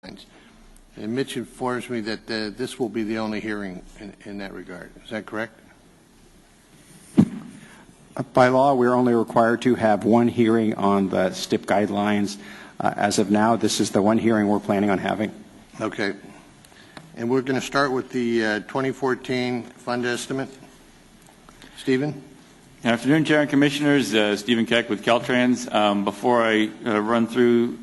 And Mitch informs me that this will be the only hearing in that regard. Is that correct? By law, we're only required to have one hearing on the STIP guidelines. As of now, this is the one hearing we're planning on having. Okay. And we're going to start with the 2014 fund estimate. Stephen? Good afternoon, Chair and Commissioners. Stephen Keck with Caltrans. Before I run through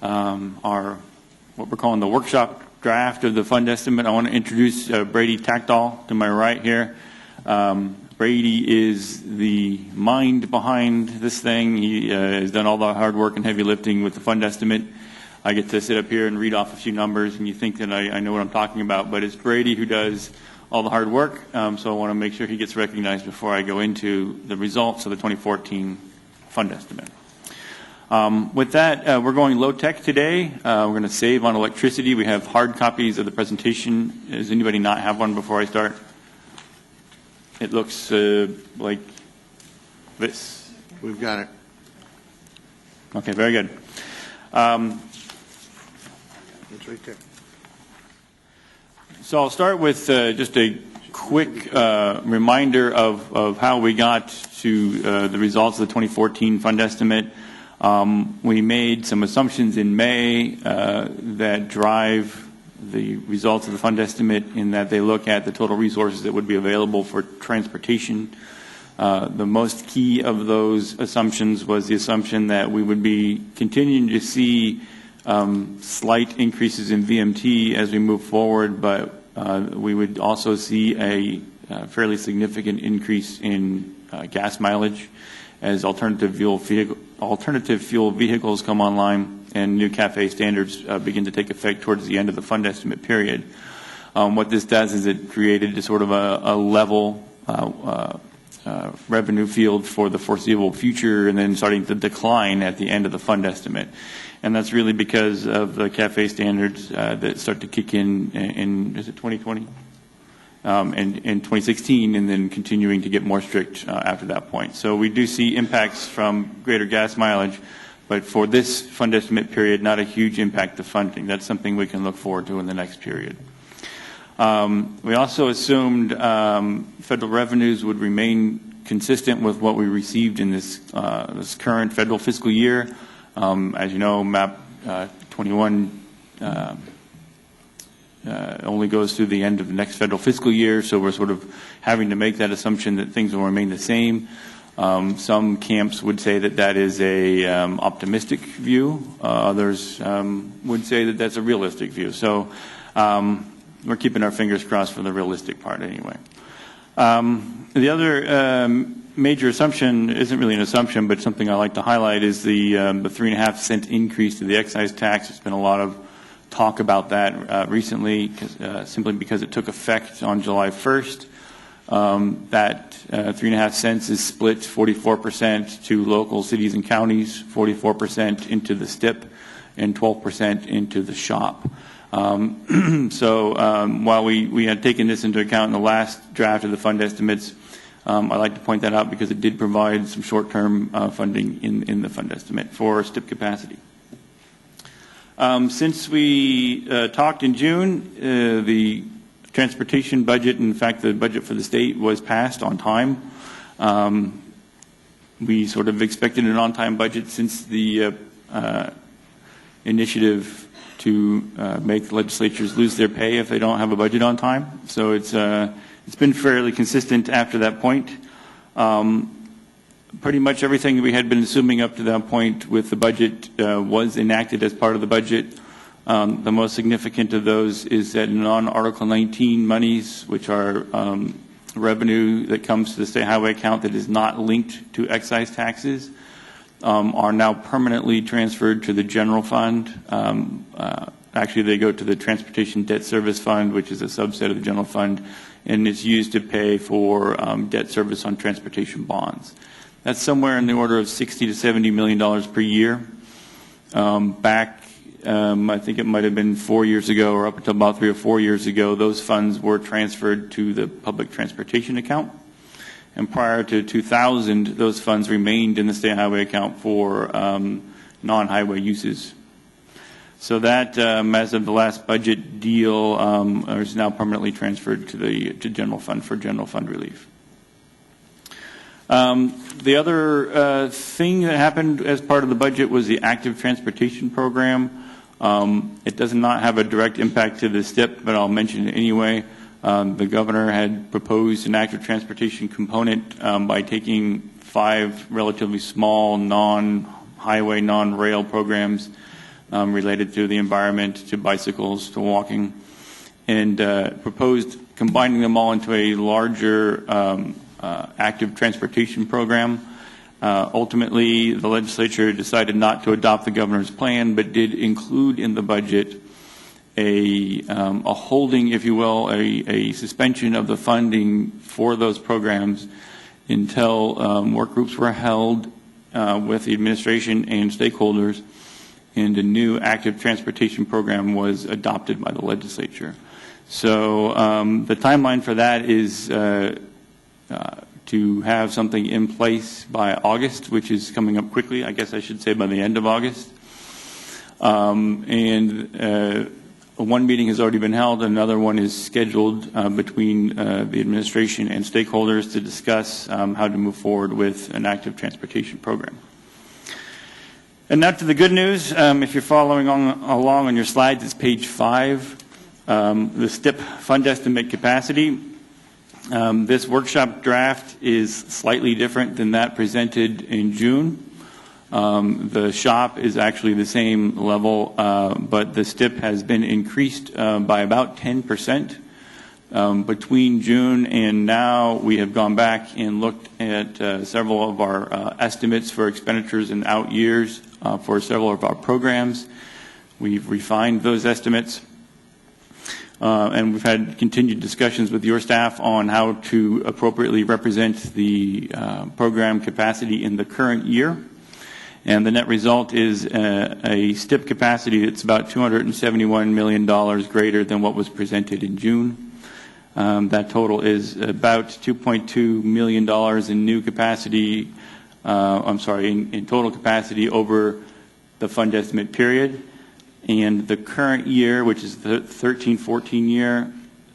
what we're calling the workshop draft of the fund estimate, I want to introduce Brady Tactall to my right here. Brady is the mind behind this thing. He has done all the hard work and heavy lifting with the fund estimate. I get to sit up here and read off a few numbers, and you think that I know what I'm talking about, but it's Brady who does all the hard work, so I want to make sure he gets recognized before I go into the results of the 2014 fund estimate. With that, we're going low-tech today. We're going to save on electricity. We have hard copies of the presentation. Does anybody not have one before I start? It looks like this. We've got it. Okay, very good. It's right there. So I'll start with just a quick reminder of how we got to the results of the 2014 fund estimate. We made some assumptions in May that drive the results of the fund estimate in that they look at the total resources that would be available for transportation. The most key of those assumptions was the assumption that we would be continuing to see slight increases in VMT as we move forward, but we would also see a fairly significant increase in gas mileage as alternative fuel vehicles come online and new CAFE standards begin to take effect towards the end of the fund estimate period. What this does is it created a sort of a level revenue field for the foreseeable future and then starting to decline at the end of the fund estimate. And that's really because of the CAFE standards that start to kick in is it 2020? And in 2016, and then continuing to get more strict after that point. So we do see impacts from greater gas mileage, but for this fund estimate period, not a huge impact to funding. That's something we can look forward to in the next period. We also assumed federal revenues would remain consistent with what we received in this current federal fiscal year. As you know, MAP 21 only goes through the end of the next federal fiscal year, so we're sort of having to make that assumption that things will remain the same. Some camps would say that that is a optimistic view. Others would say that that's a realistic view. So we're keeping our fingers crossed for the realistic part anyway. The other major assumption isn't really an assumption, but something I like to highlight is the 3.5 cent increase to the excise tax. There's been a lot of talk about that recently, simply because it took effect on July 1st. That 3.5 cents is split 44% to local cities and counties, 44% into the STIP, and 12% into the shop. So while we had taken this into account in the last draft of the fund estimates, I'd like to point that out because it did provide some short-term funding in the fund estimate for STIP capacity. Since we talked in June, the transportation budget, in fact the budget for the state, was passed on time. We sort of expected an on-time budget since the initiative to make legislatures lose their pay if they don't have a budget on time. So it's been fairly consistent after that point. Pretty much everything we had been assuming up to that point with the budget was enacted as part of the budget. The most significant of those is that non-Article 19 monies, which are revenue that comes to the state highway account that is not linked to excise taxes, are now permanently transferred to the general fund. Actually, they go to the Transportation Debt Service Fund, which is a subset of the general fund, and it's used to pay for debt service on transportation bonds. That's somewhere in the order of $60 to $70 million per year. Back, I think it might have been 4 years ago, or up until about 3 or 4 years ago, those funds were transferred to the public transportation account. And prior to 2000, those funds remained in the state highway account for non-highway uses. So that, as of the last budget deal, is now permanently transferred to general fund for general fund relief. The other thing that happened as part of the budget was the active transportation program. It does not have a direct impact to the STIP, but I'll mention it anyway. The governor had proposed an active transportation component by taking 5 relatively small non-highway, non-rail programs related to the environment, to bicycles, to walking, and proposed combining them all into a larger active transportation program. Ultimately, the legislature decided not to adopt the governor's plan, but did include in the budget a holding, if you will, a suspension of the funding for those programs until work groups were held with the administration and stakeholders, and a new active transportation program was adopted by the legislature. So the timeline for that is to have something in place by August, which is coming up quickly. I guess I should say by the end of August. One meeting has already been held. Another one is scheduled between the administration and stakeholders to discuss how to move forward with an active transportation program. And now to the good news. If you're following along on your slides, it's page 5. The STIP fund estimate capacity. This workshop draft is slightly different than that presented in June. The shop is actually the same level, but the STIP has been increased by about 10%. Between June and now, we have gone back and looked at several of our estimates for expenditures in out years for several of our programs. We've refined those estimates. And we've had continued discussions with your staff on how to appropriately represent the program capacity in the current year. And the net result is a STIP capacity that's about $271 million greater than what was presented in June. That total is about $2.2 million in new capacity, in total capacity over the fund estimate period. And the current year, which is the 13-14 year,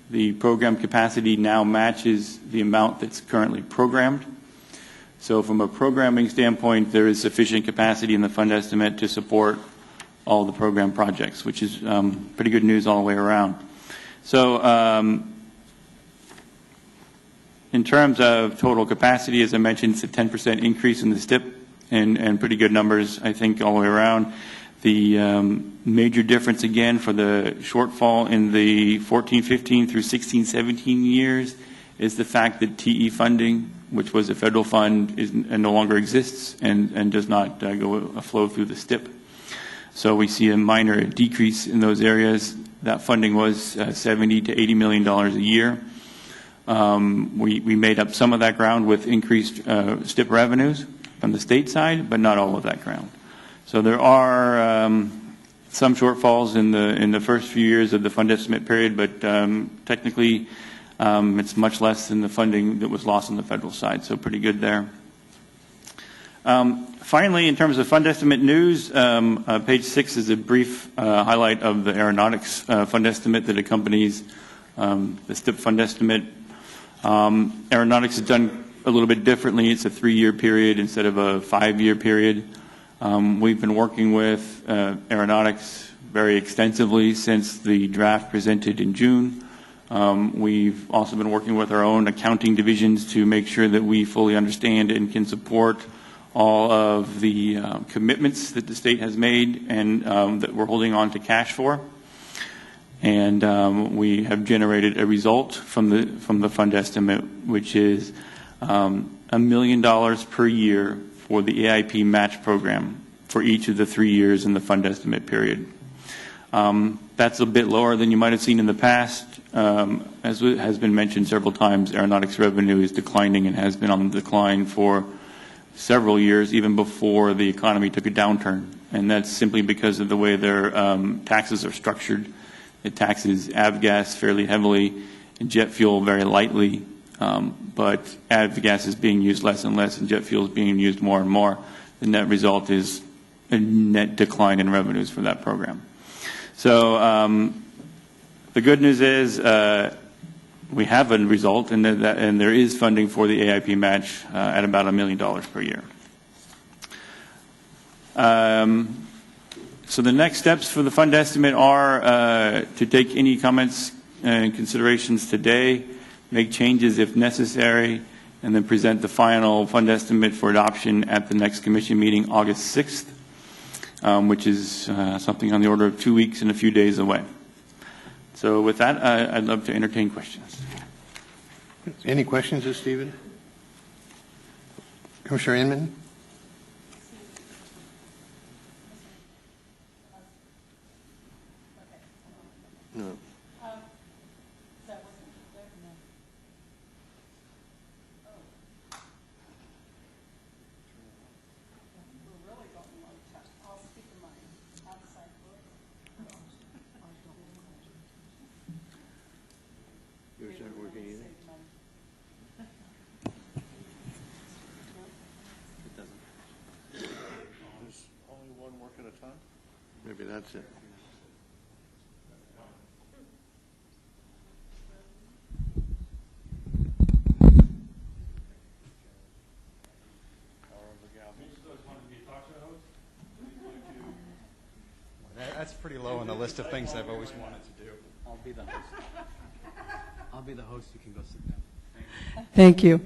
the program capacity now matches the amount that's currently programmed. So from a programming standpoint, there is sufficient capacity in the fund estimate to support all the program projects, which is pretty good news all the way around. So in terms of total capacity, as I mentioned, it's a 10% increase in the STIP, and pretty good numbers, I think, all the way around. The major difference, again, for the shortfall in the 14-15 through 16-17 years is the fact that TE funding, which was a federal fund, no longer exists and does not flow through the STIP. So we see a minor decrease in those areas. That funding was $70 to $80 million a year. We made up some of that ground with increased STIP revenues from the state side, but not all of that ground. So there are some shortfalls in the first few years of the fund estimate period, but technically it's much less than the funding that was lost on the federal side, so pretty good there. Finally, in terms of fund estimate news, page 6 is a brief highlight of the aeronautics fund estimate that accompanies the STIP fund estimate. Aeronautics is done a little bit differently. It's a 3-year period instead of a 5-year period. We've been working with aeronautics very extensively since the draft presented in June. We've also been working with our own accounting divisions to make sure that we fully understand and can support all of the commitments that the state has made and that we're holding on to cash for. And we have generated a result from the fund estimate, which is $1 million per year for the AIP match program for each of the 3 years in the fund estimate period. That's a bit lower than you might have seen in the past. As has been mentioned several times, aeronautics revenue is declining and has been on the decline for several years, even before the economy took a downturn. And that's simply because of the way their taxes are structured. It taxes avgas fairly heavily and jet fuel very lightly. But avgas is being used less and less, and jet fuel is being used more and more. The net result is a net decline in revenues for that program. So the good news is we have a result, and there is funding for the AIP match at about $1 million per year. So the next steps for the fund estimate are to take any comments and considerations today, make changes if necessary, and then present the final fund estimate for adoption at the next commission meeting, August 6th, which is something on the order of 2 weeks and a few days away. So with that, I'd love to entertain questions. Any questions of Stephen? Commissioner Inman? No. Yours aren't working either? It doesn't. There's only one work at a time? Maybe that's it. That's pretty low on the list of things I've always wanted to do. I'll be the host. I'll be the host. You can go sit down. Thank you.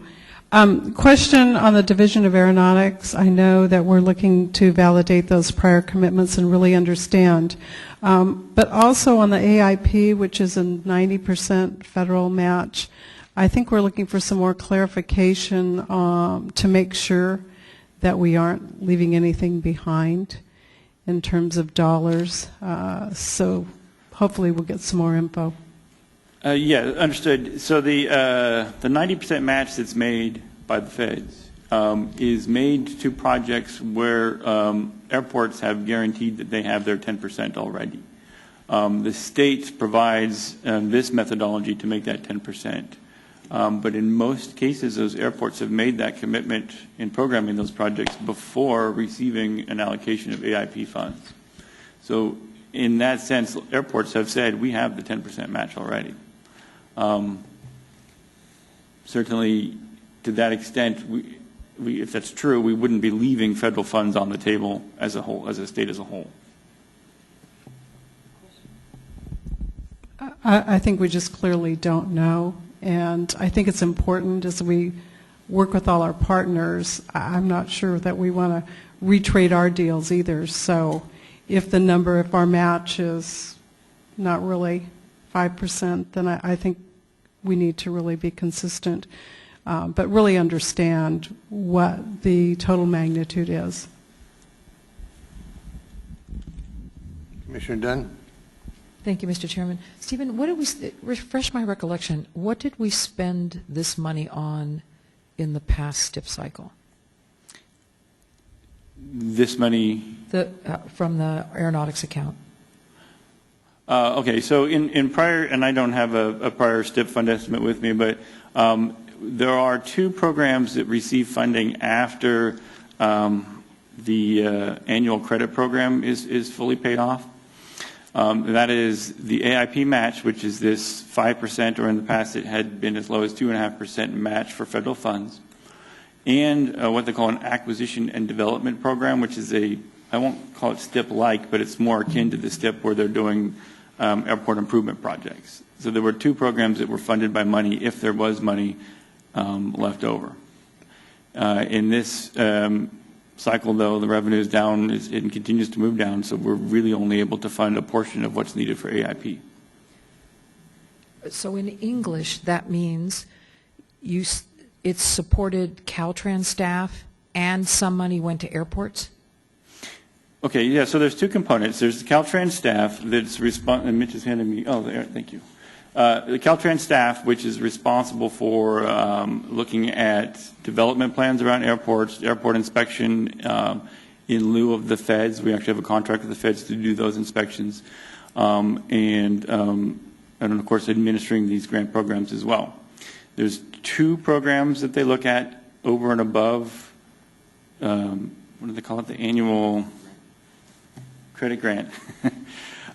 Question on the Division of Aeronautics. I know that we're looking to validate those prior commitments and really understand. But also on the AIP, which is a 90% federal match, I think we're looking for some more clarification to make sure that we aren't leaving anything behind in terms of dollars. So hopefully we'll get some more info. Yeah, understood. So the 90% match that's made by the feds is made to projects where airports have guaranteed that they have their 10% already. The state provides this methodology to make that 10%. But in most cases, those airports have made that commitment in programming those projects before receiving an allocation of AIP funds. So in that sense, airports have said, we have the 10% match already. Certainly, to that extent, if that's true, we wouldn't be leaving federal funds on the table as a whole, as a state as a whole. I think we just clearly don't know. And I think it's important as we work with all our partners, I'm not sure that we want to retrade our deals either. So if our match is not really 5%, then I think we need to really be consistent, but really understand what the total magnitude is. Commissioner Dunn? Thank you, Mr. Chairman. Stephen, what did we refresh my recollection? What did we spend this money on in the past STIP cycle? This money? From the aeronautics account. Okay, so in prior, and I don't have a prior STIP fund estimate with me, but there are two programs that receive funding after the annual credit program is fully paid off. That is the AIP match, which is this 5%, or in the past it had been as low as 2.5% match for federal funds, and what they call an acquisition and development program, which is I won't call it STIP-like, but it's more akin to the STIP where they're doing airport improvement projects. So there were two programs that were funded by money if there was money left over. In this cycle, though, the revenue is down and continues to move down, so we're really only able to fund a portion of what's needed for AIP. So in English, that means it's supported Caltrans staff and some money went to airports? Okay, yeah, so there's two components. There's the Caltrans staff that's and Mitch is handing me, oh, there, thank you. The Caltrans staff, which is responsible for looking at development plans around airports, airport inspection in lieu of the feds. We actually have a contract with the feds to do those inspections. And of course, administering these grant programs as well. There's two programs that they look at over and above, what do they call it, the annual credit grant.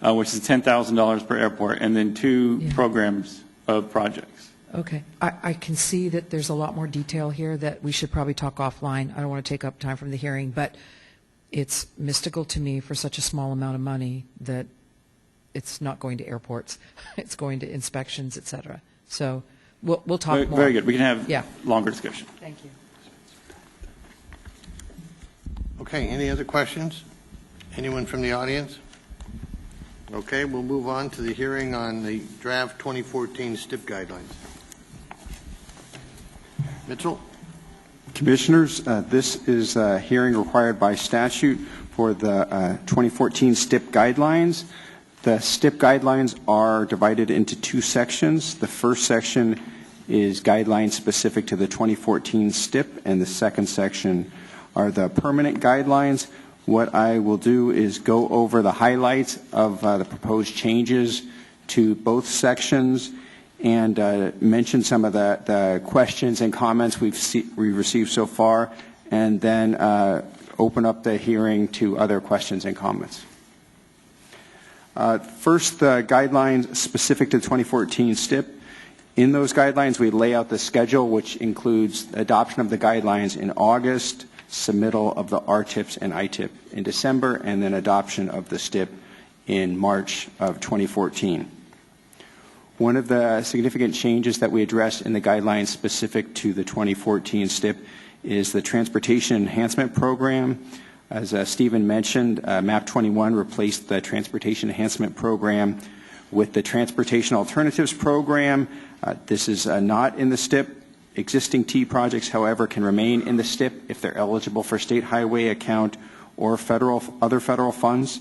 which is $10,000 per airport, and then two Yeah. programs of projects. Okay. I can see that there's a lot more detail here that we should probably talk offline. I don't want to take up time from the hearing, but it's mystical to me for such a small amount of money that it's not going to airports. It's going to inspections, et cetera. So we'll talk Very, more. very good. We can have Yeah. longer discussion. Thank you. Okay, any other questions? Anyone from the audience? Okay, we'll move on to the hearing on the draft 2014 STIP guidelines. Mitchell? Commissioners, this is a hearing required by statute for the 2014 STIP guidelines. The STIP guidelines are divided into two sections. The first section is guidelines specific to the 2014 STIP, and the second section are the permanent guidelines. What I will do is go over the highlights of the proposed changes to both sections and mention some of the questions and comments we've received so far, and then open up the hearing to other questions and comments. First, the guidelines specific to 2014 STIP. In those guidelines, we lay out the schedule, which includes adoption of the guidelines in August, submittal of the RTIPs and ITIP in December, and then adoption of the STIP in March of 2014. One of the significant changes that we address in the guidelines specific to the 2014 STIP is the Transportation Enhancement Program. As Stephen mentioned, MAP 21 replaced the Transportation Enhancement Program with the Transportation Alternatives Program. This is not in the STIP. Existing T projects, however, can remain in the STIP if they're eligible for state highway account or other federal funds.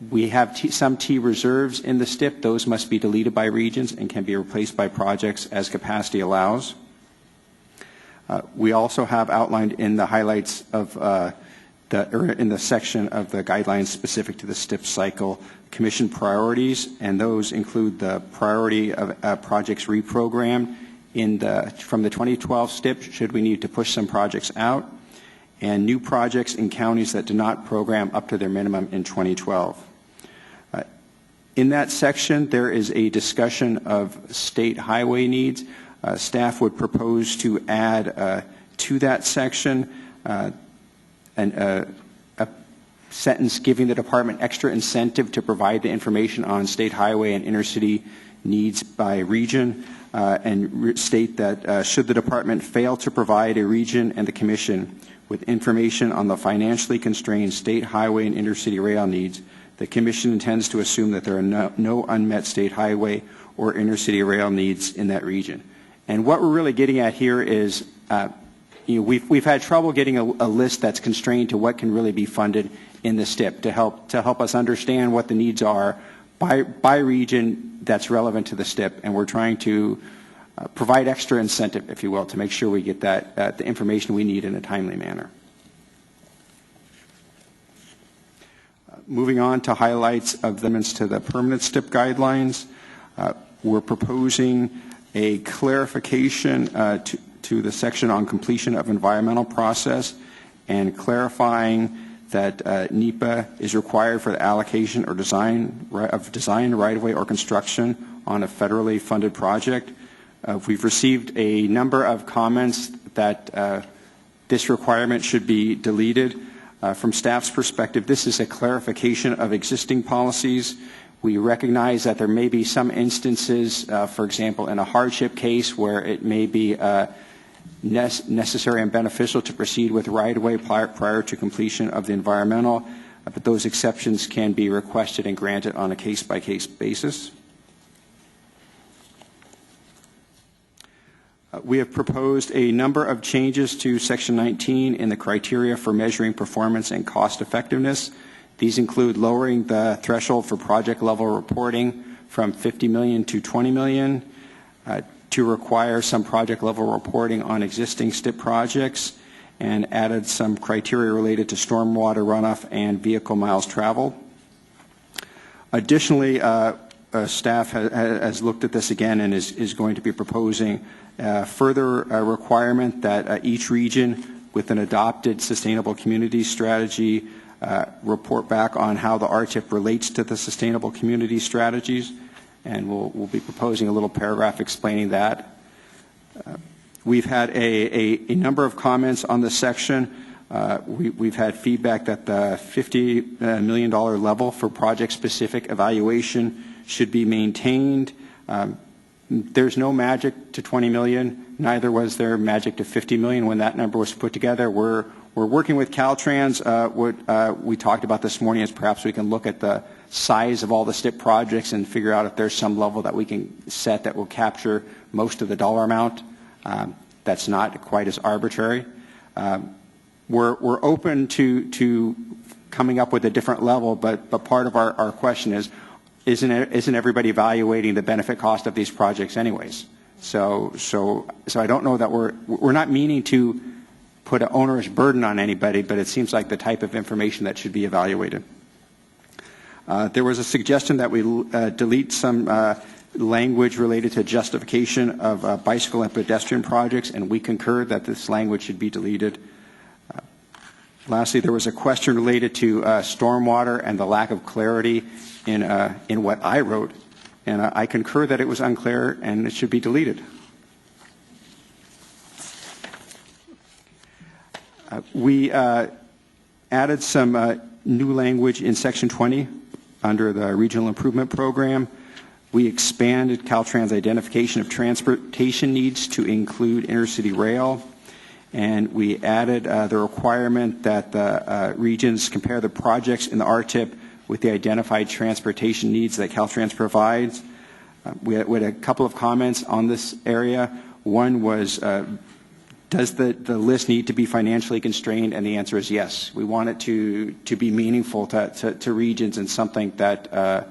We have some T reserves in the STIP. Those must be deleted by regions and can be replaced by projects as capacity allows. We also have outlined in the highlights of in the section of the guidelines specific to the STIP cycle commission priorities, and those include the priority of projects reprogrammed from the 2012 STIP should we need to push some projects out, and new projects in counties that do not program up to their minimum in 2012. In that section, there is a discussion of state highway needs. Staff would propose to add to that section a sentence giving the department extra incentive to provide the information on state highway and intercity needs by region, and state that should the department fail to provide a region and the commission with information on the financially constrained state highway and intercity rail needs, the commission intends to assume that there are no unmet state highway or intercity rail needs in that region. And what we're really getting at here is we've had trouble getting a list that's constrained to what can really be funded in the STIP to help us understand what the needs are by region that's relevant to the STIP, and we're trying to provide extra incentive, if you will, to make sure we get the information we need in a timely manner. Moving on to highlights of amendments to the permanent STIP guidelines, we're proposing a clarification to the section on completion of environmental process and clarifying that NEPA is required for the allocation or design right-of-way or construction on a federally funded project. We've received a number of comments that this requirement should be deleted. From staff's perspective, this is a clarification of existing policies. We recognize that there may be some instances, for example, in a hardship case where it may be necessary and beneficial to proceed with right-of-way prior to completion of the environmental, but those exceptions can be requested and granted on a case-by-case basis. We have proposed a number of changes to Section 19 in the criteria for measuring performance and cost effectiveness. These include lowering the threshold for project-level reporting from $50 million to $20 million, to require some project-level reporting on existing STIP projects, and added some criteria related to stormwater runoff and vehicle miles traveled. Additionally, staff has looked at this again and is going to be proposing further requirement that each region with an adopted sustainable community strategy report back on how the RTIP relates to the sustainable community strategies, and we'll be proposing a little paragraph explaining that. We've had a number of comments on this section. We've had feedback that the $50 million level for project-specific evaluation should be maintained. There's no magic to 20 million. Neither was there magic to 50 million when that number was put together. We're working with Caltrans. What we talked about this morning is perhaps we can look at the size of all the STIP projects and figure out if there's some level that we can set that will capture most of the dollar amount. That's not quite as arbitrary. We're open to coming up with a different level, but part of our question is, isn't everybody evaluating the benefit cost of these projects anyways? So I don't know that we're not meaning to put an onerous burden on anybody, but it seems like the type of information that should be evaluated. There was a suggestion that we delete some language related to justification of bicycle and pedestrian projects, and we concur that this language should be deleted. Lastly, there was a question related to stormwater and the lack of clarity in what I wrote, and I concur that it was unclear and it should be deleted. We added some new language in Section 20 under the Regional Improvement Program. We expanded Caltrans' identification of transportation needs to include intercity rail. And we added the requirement that the regions compare the projects in the RTIP with the identified transportation needs that Caltrans provides. We had a couple of comments on this area. One was, does the list need to be financially constrained? And the answer is yes. We want it to be meaningful to regions and something that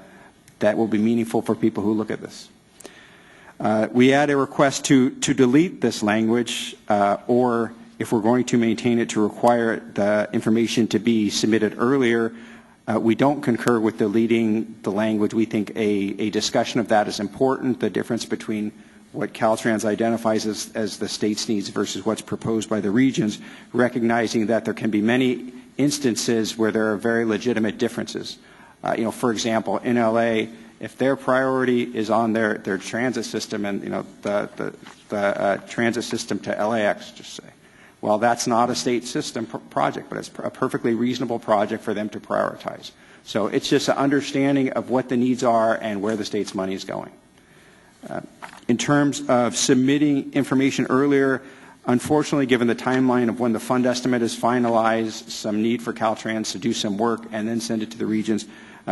will be meaningful for people who look at this. We had a request to delete this language, or if we're going to maintain it, to require the information to be submitted earlier. We don't concur with deleting the language. We think a discussion of that is important, the difference between what Caltrans identifies as the state's needs versus what's proposed by the regions, recognizing that there can be many instances where there are very legitimate differences. For example, in LA, if their priority is on their transit system and the transit system to LAX, just say, well, that's not a state system project, but it's a perfectly reasonable project for them to prioritize. So it's just an understanding of what the needs are and where the state's money is going. In terms of submitting information earlier, unfortunately, given the timeline of when the fund estimate is finalized, some need for Caltrans to do some work and then send it to the regions,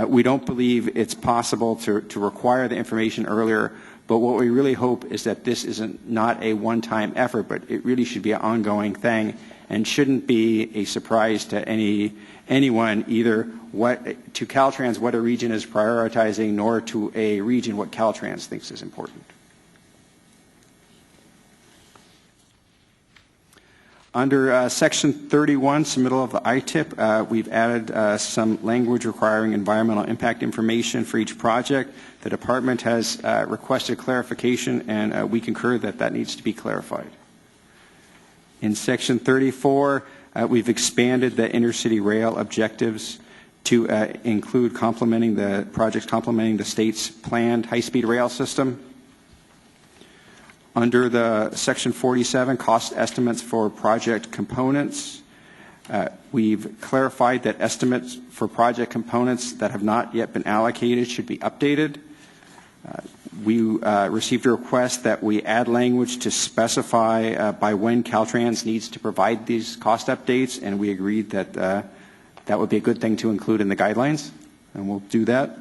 we don't believe it's possible to require the information earlier, but what we really hope is that this isn't not a one-time effort, but it really should be an ongoing thing and shouldn't be a surprise to anyone, either to Caltrans what a region is prioritizing, nor to a region what Caltrans thinks is important. Under Section 31, submittal of the ITIP, we've added some language requiring environmental impact information for each project. The department has requested clarification, and we concur that that needs to be clarified. In Section 34, we've expanded the intercity rail objectives to include projects complementing the state's planned high-speed rail system. Under the Section 47, cost estimates for project components, we've clarified that estimates for project components that have not yet been allocated should be updated. We received a request that we add language to specify by when Caltrans needs to provide these cost updates, and we agreed that that would be a good thing to include in the guidelines, and we'll do that.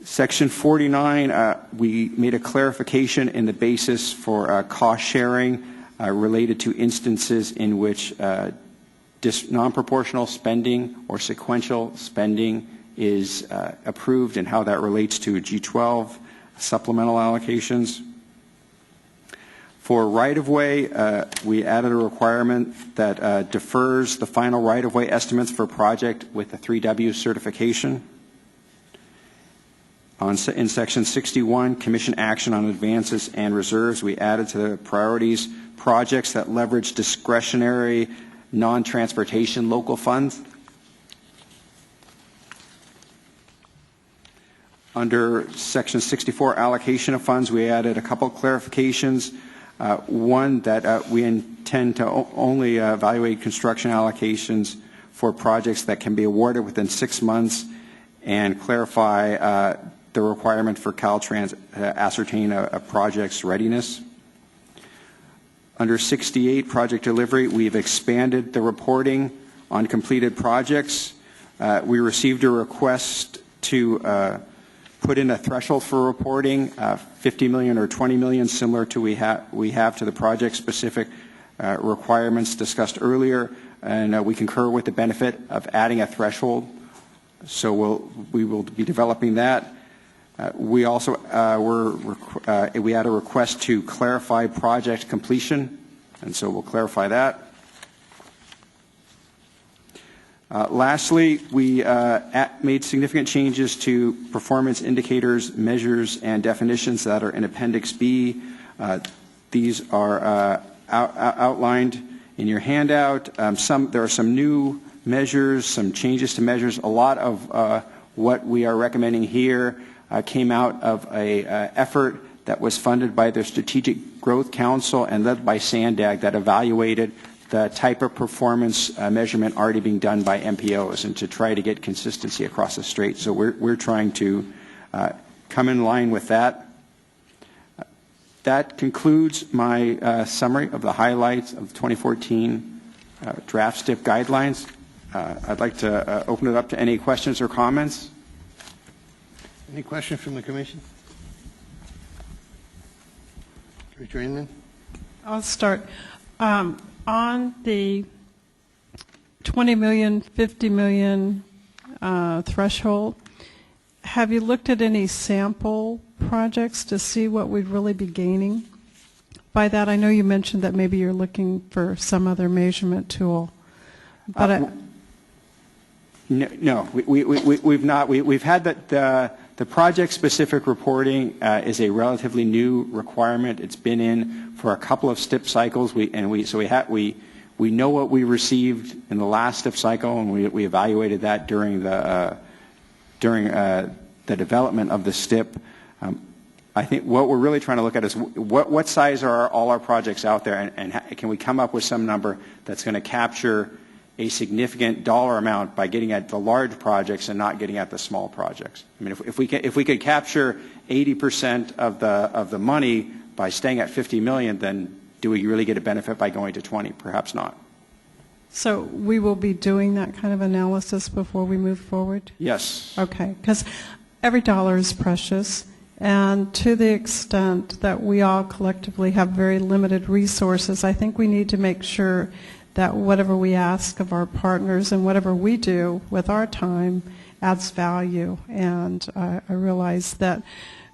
Section 49, we made a clarification in the basis for cost sharing related to instances in which non-proportional spending or sequential spending is approved and how that relates to G12 supplemental allocations. For right-of-way, we added a requirement that defers the final right-of-way estimates for a project with the 3W certification. In Section 61, Commission action on advances and reserves, we added to the priorities projects that leverage discretionary non-transportation local funds. Under Section 64 allocation of funds, we added a couple clarifications. One, that we intend to only evaluate construction allocations for projects that can be awarded within 6 months, and clarify the requirement for Caltrans to ascertain a project's readiness. Under 68, project delivery, we've expanded the reporting on completed projects. We received a request to put in a threshold for reporting, 50 million or 20 million, similar to we have to the project-specific requirements discussed earlier, and we concur with the benefit of adding a threshold. So we will be developing that. We also we had a request to clarify project completion, and so we'll clarify that. Lastly, we made significant changes to performance indicators, measures, and definitions that are in Appendix B. These are outlined in your handout. There are some new measures, some changes to measures. A lot of what we are recommending here came out of an effort that was funded by the Strategic Growth Council and led by SANDAG that evaluated the type of performance measurement already being done by MPOs, and to try to get consistency across the state. So we're trying to come in line with that. That concludes my summary of the highlights of 2014 draft STIP guidelines. I'd like to open it up to any questions or comments. Any questions from the Commission? Commissioner Inman? I'll start. On the 20 million, 50 million threshold, have you looked at any sample projects to see what we'd really be gaining by that? I know you mentioned that maybe you're looking for some other measurement tool, but No, we've not. We've had the project-specific reporting is a relatively new requirement. It's been in for a couple of STIP cycles. We know what we received in the last STIP cycle, and we evaluated that during the development of the STIP. I think what we're really trying to look at is what size are all our projects out there, and can we come up with some number that's going to capture a significant dollar amount by getting at the large projects and not getting at the small projects. I mean, if we could capture 80% of the money by staying at 50 million, then do we really get a benefit by going to 20? Perhaps not. so we will be doing that kind of analysis before we move forward? Yes. Okay, because every dollar is precious, and to the extent that we all collectively have very limited resources, I think we need to make sure that whatever we ask of our partners and whatever we do with our time adds value. And I realize that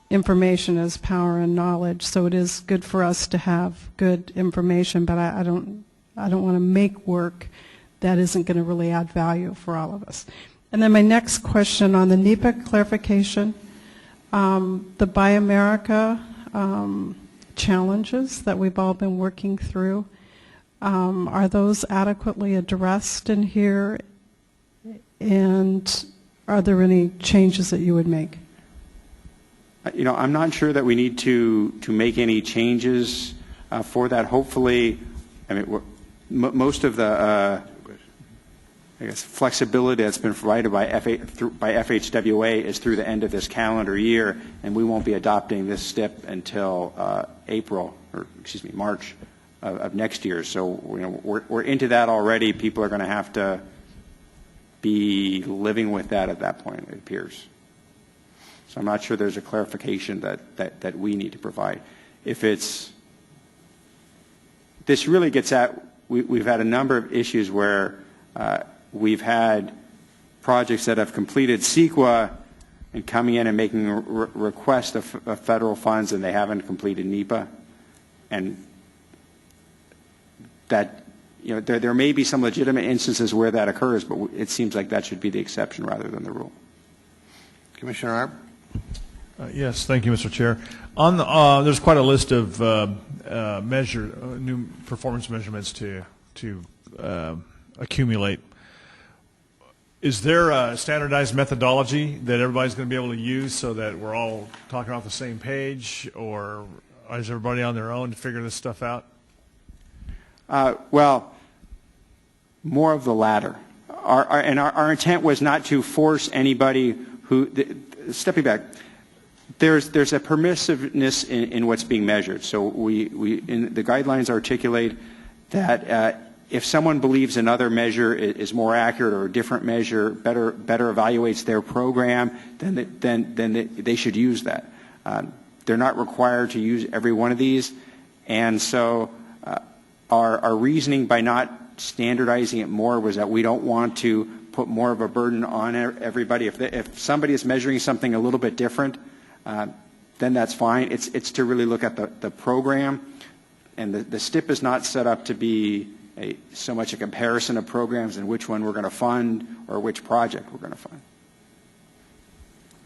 information is power and knowledge, so it is good for us to have good information, but I don't want to make work that isn't going to really add value for all of us. And then my next question on the NEPA clarification, the Buy America challenges that we've all been working through, are those adequately addressed in here, and are there any changes that you would make? You know, I'm not sure that we need to make any changes for that. Hopefully, I mean, most of the I guess flexibility that's been provided by FHWA is through the end of this calendar year, and we won't be adopting this STIP until March of next year. So you know, we're into that already. People are going to have to be living with that at that point, it appears. So I'm not sure there's a clarification that we need to provide. If it's, this really gets at, we've had a number of issues where we've had projects that have completed CEQA and coming in and making a request of federal funds, and they haven't completed NEPA. And that, you know, there may be some legitimate instances where that occurs, but it seems like that should be the exception rather than the rule. Commissioner Arp? Yes, thank you, Mr. Chair. On the, there's quite a list of new performance measurements to accumulate. Is there a standardized methodology that everybody's going to be able to use so that we're all talking off the same page, or is everybody on their own to figure this stuff out? Well, more of the latter. Our intent was not to force anybody who, stepping back, there's a permissiveness in what's being measured. So the guidelines articulate that if someone believes another measure is more accurate or a different measure better evaluates their program, then they should use that. They're not required to use every one of these, and so our reasoning by not standardizing it more was that we don't want to put more of a burden on everybody. If somebody is measuring something a little bit different, then that's fine. It's to really look at the program, and the STIP is not set up to be so much a comparison of programs and which one we're going to fund or which project we're going to fund.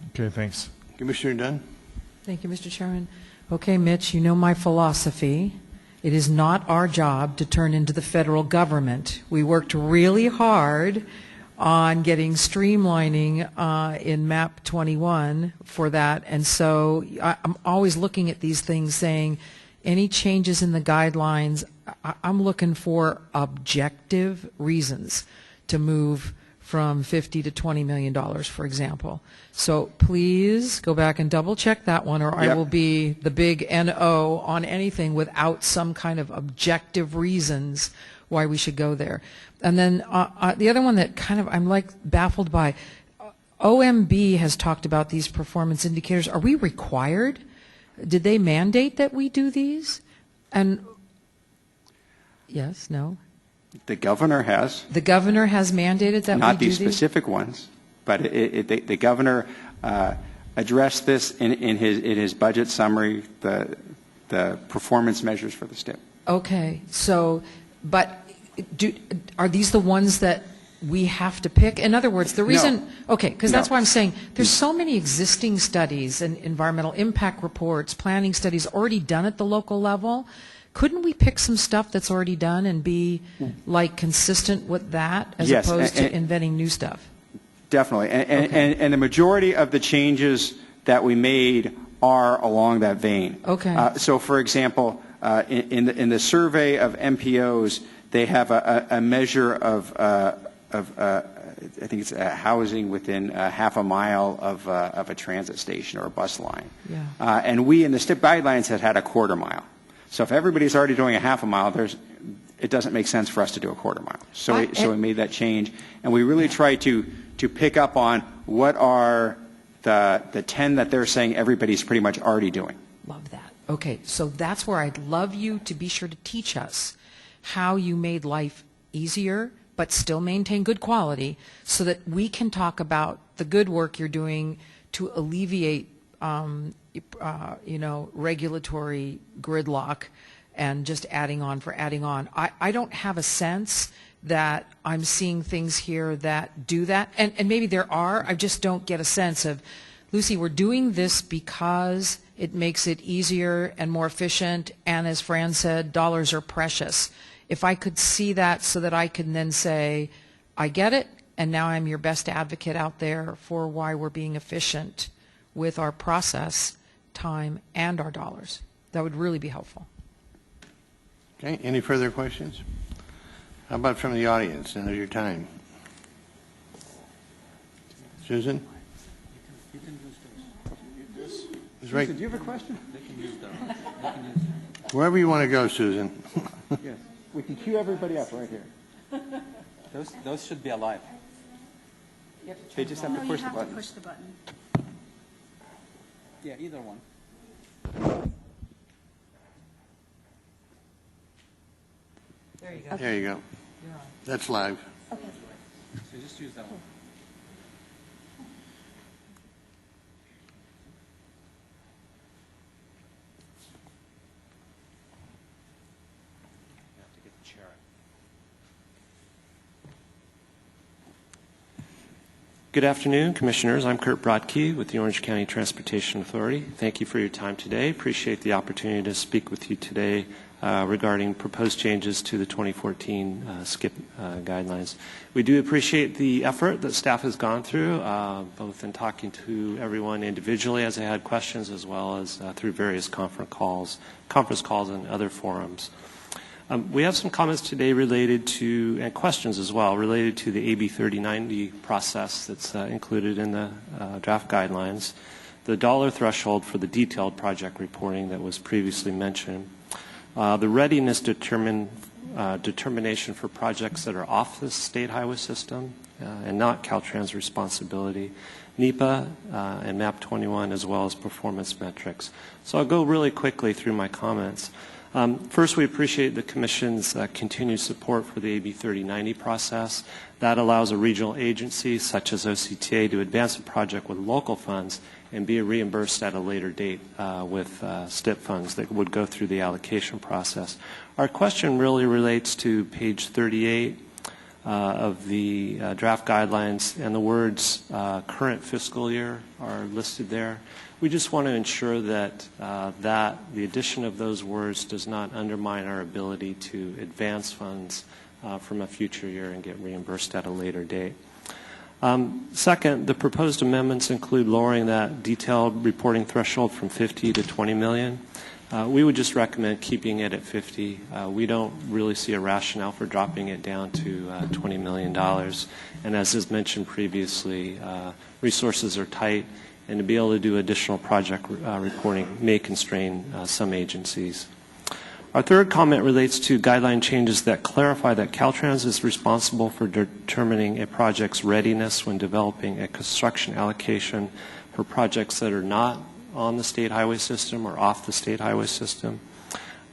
Okay, thanks. Commissioner Dunn? Thank you, Mr. Chairman. Okay, Mitch, you know my philosophy. It is not our job to turn into the federal government. We worked really hard on getting streamlining in MAP 21 for that, and so I'm always looking at these things saying, any changes in the guidelines, I'm looking for objective reasons to move from $50 to $20 million, for example. So please go back and double check that one, or I will be the big NO on anything without some kind of objective reasons why we should go there. And then the other one that kind of I'm like baffled by, OMB has talked about these performance indicators. Are we required? Did they mandate that we do these? And yes, no? The governor has. The governor has mandated that Not we do these specific ones, but the governor addressed this in his budget summary, the performance measures for the STIP. Okay, so, but are these the ones that we have to pick? In other words, the reason, okay, because that's why I'm saying there's so many existing studies and environmental impact reports, planning studies already done at the local level. Couldn't we pick some stuff that's already done and be like consistent with that as opposed to inventing new stuff? Definitely, and the majority of the changes that we made are along that vein. Okay. So, for example, in the survey of MPOs, they have a measure of I think it's housing within half a mile of a transit station or a bus line. Yeah. And we in the STIP guidelines had a quarter mile. So if everybody's already doing a half a mile, it doesn't make sense for us to do a quarter mile. So we made that change, and we really try to pick up on what are the 10 that they're saying everybody's pretty much already doing. Love that. Okay, so that's where I'd love you to be sure to teach us how you made life easier but still maintain good quality so that we can talk about the good work you're doing to alleviate regulatory gridlock and just adding on for adding on. I don't have a sense that I'm seeing things here that do that, and maybe there are. I just don't get a sense of, Lucy, we're doing this because it makes it easier and more efficient, and as Fran said, dollars are precious. If I could see that so that I can then say, I get it, and now I'm your best advocate out there for why we're being efficient with our process, time, and our dollars. That would really be helpful. Okay, any further questions? How about from the audience? Now's your time. Susan? You can use those. Is right. Do you have a question? They can use them. They can use them. Wherever you want to go, Susan. Yes. We can cue everybody up right here. Those should be alive. They just have to push the button. No, you have to push the button. Yeah, either one. There you go. There you go. That's live. So just use that one. You have to get the chair. Good afternoon, Commissioners. I'm Kurt Brodke with the Orange County Transportation Authority. Thank you for your time today. Appreciate the opportunity to speak with you today regarding proposed changes to the 2014 STIP guidelines. We do appreciate the effort that staff has gone through, both in talking to everyone individually as they had questions, as well as through various conference calls and other forums. We have some comments today related to, and questions as well, related to the AB 3090 process that's included in the draft guidelines, the dollar threshold for the detailed project reporting that was previously mentioned, the readiness determination for projects that are off the state highway system and not Caltrans' responsibility, NEPA and MAP 21, as well as performance metrics. So I'll go really quickly through my comments. First, we appreciate the Commission's continued support for the AB 3090 process. That allows a regional agency, such as OCTA, to advance a project with local funds and be reimbursed at a later date with STIP funds that would go through the allocation process. Our question really relates to page 38 of the draft guidelines, and the words current fiscal year are listed there. We just want to ensure that the addition of those words does not undermine our ability to advance funds from a future year and get reimbursed at a later date. Second, the proposed amendments include lowering that detailed reporting threshold from 50 to 20 million. We would just recommend keeping it at 50. We don't really see a rationale for dropping it down to $20 million. And as is mentioned previously, resources are tight, and to be able to do additional project reporting may constrain some agencies. Our third comment relates to guideline changes that clarify that Caltrans is responsible for determining a project's readiness when developing a construction allocation for projects that are not on the state highway system or off the state highway system.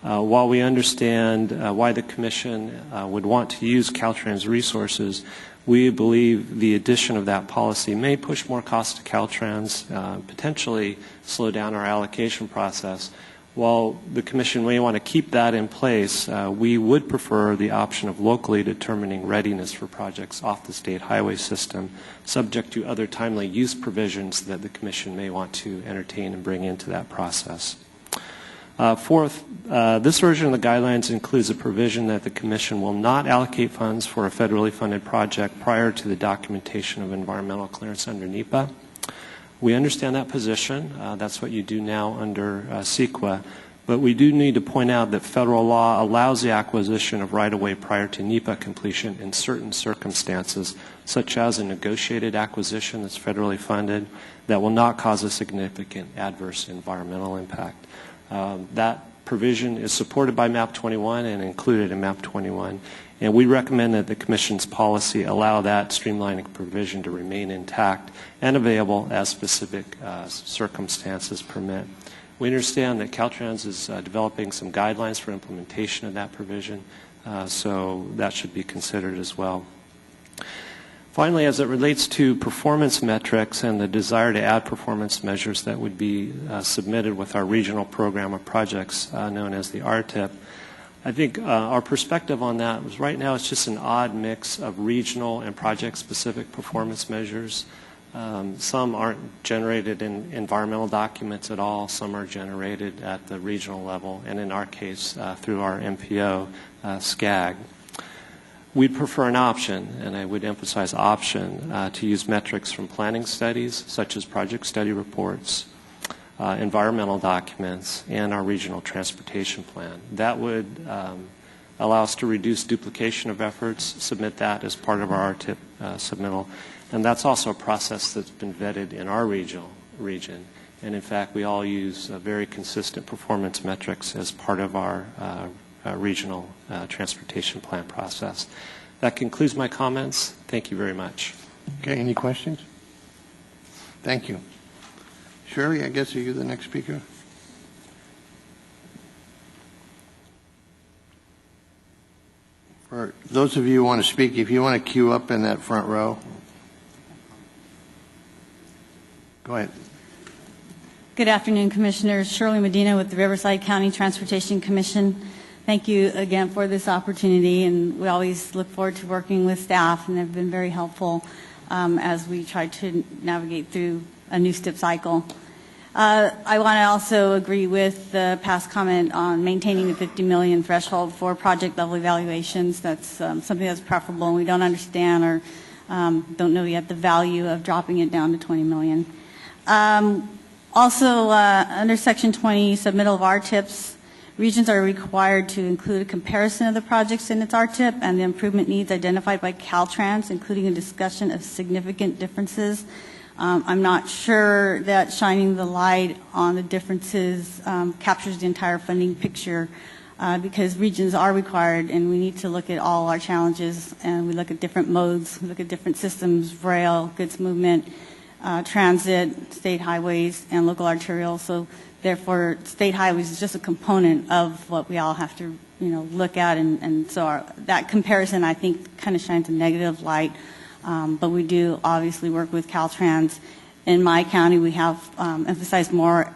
While we understand why the Commission would want to use Caltrans resources, we believe the addition of that policy may push more costs to Caltrans, potentially slow down our allocation process. While the Commission may want to keep that in place, we would prefer the option of locally determining readiness for projects off the state highway system, subject to other timely use provisions that the Commission may want to entertain and bring into that process. Fourth, this version of the guidelines includes a provision that the Commission will not allocate funds for a federally funded project prior to the documentation of environmental clearance under NEPA. We understand that position. That's what you do now under CEQA. But we do need to point out that federal law allows the acquisition of right-of-way prior to NEPA completion in certain circumstances, such as a negotiated acquisition that's federally funded that will not cause a significant adverse environmental impact. That provision is supported by MAP 21 and included in MAP 21. And we recommend that the Commission's policy allow that streamlining provision to remain intact and available as specific circumstances permit. We understand that Caltrans is developing some guidelines for implementation of that provision, so that should be considered as well. Finally, as it relates to performance metrics and the desire to add performance measures that would be submitted with our regional program of projects known as the RTIP, I think our perspective on that was right now it's just an odd mix of regional and project-specific performance measures. Some aren't generated in environmental documents at all. Some are generated at the regional level, and in our case, through our MPO, SCAG. We'd prefer an option, and I would emphasize option, to use metrics from planning studies, such as project study reports, environmental documents, and our regional transportation plan. That would allow us to reduce duplication of efforts, submit that as part of our RTIP submittal. And that's also a process that's been vetted in our region. And in fact, we all use very consistent performance metrics as part of our regional transportation plan process. That concludes my comments. Thank you very much. Okay, any questions? Thank you. Sherry, I guess are you the next speaker? For those of you who want to speak, if you want to queue up in that front row. Go ahead. Good afternoon, Commissioners. Shirley Medina with the Riverside County Transportation Commission. Thank you again for this opportunity, and we always look forward to working with staff, and they've been very helpful as we try to navigate through a new STIP cycle. I want to also agree with the past comment on maintaining the 50 million threshold for project level evaluations. That's something that's preferable, and we don't understand or don't know yet the value of dropping it down to 20 million. Also, under Section 20, submittal of RTIPs, regions are required to include a comparison of the projects in its RTIP and the improvement needs identified by Caltrans, including a discussion of significant differences. I'm not sure that shining the light on the differences captures the entire funding picture because regions are required, and we need to look at all our challenges, and we look at different modes, we look at different systems, rail, goods movement, transit, state highways, and local arterial. So therefore, state highways is just a component of what we all have to look at, and so that comparison, I think, kind of shines a negative light. But we do obviously work with Caltrans. In my county, we have emphasized more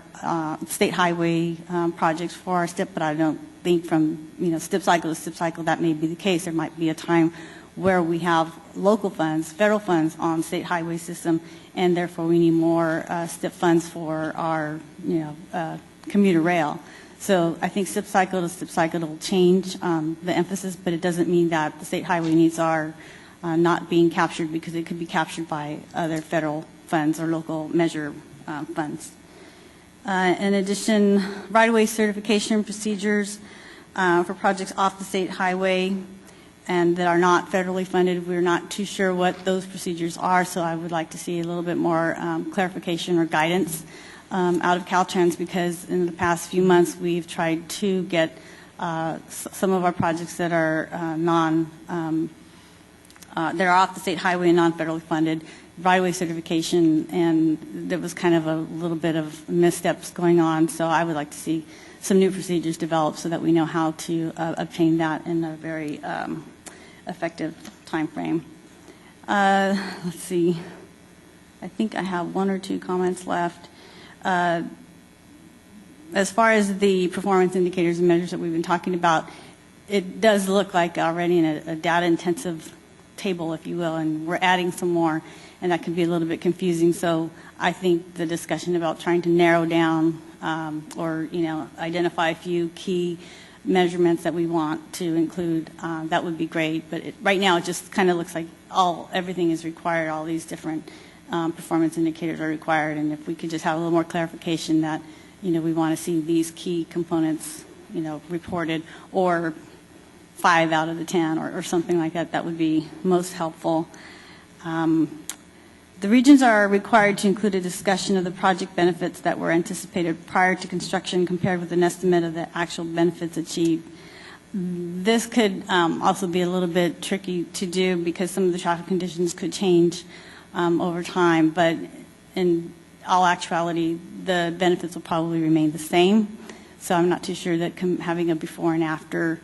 state highway projects for our STIP, but I don't think from STIP cycle to STIP cycle that may be the case. There might be a time where we have local funds, federal funds on state highway system, and therefore we need more STIP funds for our commuter rail. So I think STIP cycle to STIP cycle will change the emphasis, but it doesn't mean that the state highway needs are not being captured, because it could be captured by other federal funds or local measure funds. In addition, right-of-way certification procedures for projects off the state highway and that are not federally funded, we're not too sure what those procedures are, so I would like to see a little bit more clarification or guidance out of Caltrans, because in the past few months we've tried to get some of our projects that are they're off the state highway and non-federally funded, right-of-way certification, and there was kind of a little bit of missteps going on. So I would like to see some new procedures developed so that we know how to obtain that in a very effective time frame. Let's see. I think I have one or two comments left. As far as the performance indicators and measures that we've been talking about, it does look like already in a data-intensive table, if you will, and we're adding some more, and that can be a little bit confusing. So I think the discussion about trying to narrow down or identify a few key measurements that we want to include, that would be great. But right now it just kind of looks like everything is required, all these different performance indicators are required, and if we could just have a little more clarification that we want to see these key components reported, or 5 out of the 10 or something like that, that would be most helpful. The regions are required to include a discussion of the project benefits that were anticipated prior to construction compared with an estimate of the actual benefits achieved. This could also be a little bit tricky to do because some of the traffic conditions could change over time, but in all actuality, the benefits will probably remain the same. So I'm not too sure that having a before and after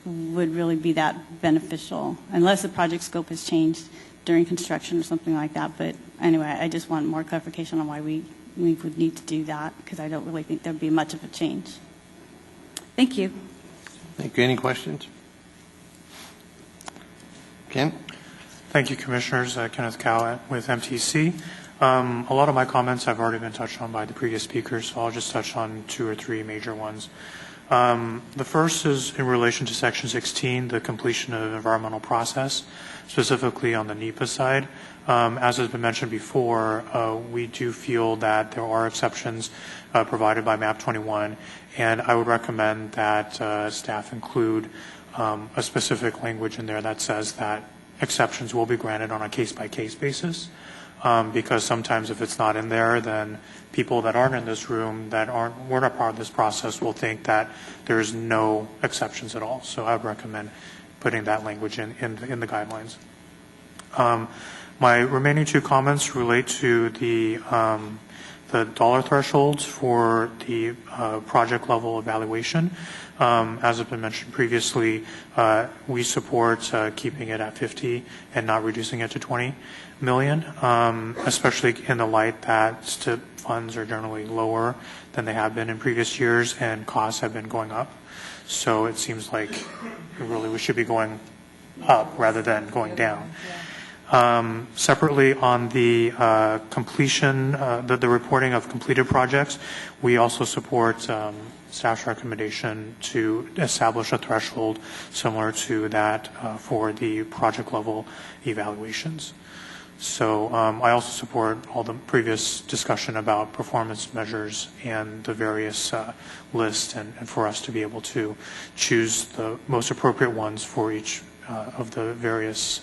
would really be that beneficial, unless the project scope has changed during construction or something like that. But anyway, I just want more clarification on why we would need to do that, because I don't really think there would be much of a change. Thank you. Thank you. Any questions? Ken? Thank you, Commissioners. Kenneth Cow with MTC. A lot of my comments have already been touched on by the previous speakers, so I'll just touch on 2 or 3 major ones. The first is in relation to Section 16, the completion of environmental process, specifically on the NEPA side. As has been mentioned before, we do feel that there are exceptions provided by MAP 21, and I would recommend that staff include a specific language in there that says that exceptions will be granted on a case-by-case basis, because sometimes if it's not in there, then people that aren't in this room, we're not part of this process, will think that there's no exceptions at all. So I would recommend putting that language in the guidelines. My remaining 2 comments relate to the dollar thresholds for the project level evaluation. As has been mentioned previously, we support keeping it at 50 and not reducing it to 20 million, especially in the light that STIP funds are generally lower than they have been in previous years, and costs have been going up. So it seems like really we should be going up rather than going down. Separately, on the completion, the reporting of completed projects, we also support staff's recommendation to establish a threshold similar to that for the project level evaluations. So I also support all the previous discussion about performance measures and the various lists, and for us to be able to choose the most appropriate ones for each of the various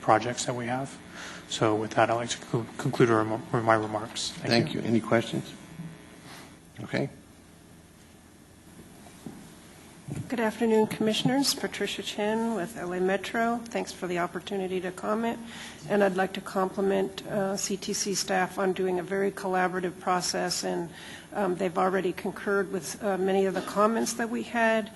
projects that we have. So with that, I'd like to conclude my remarks. Thank you. Any questions? Okay. Good afternoon, Commissioners. Patricia Chen with LA Metro. Thanks for the opportunity to comment. And I'd like to compliment CTC staff on doing a very collaborative process, and they've already concurred with many of the comments that we had.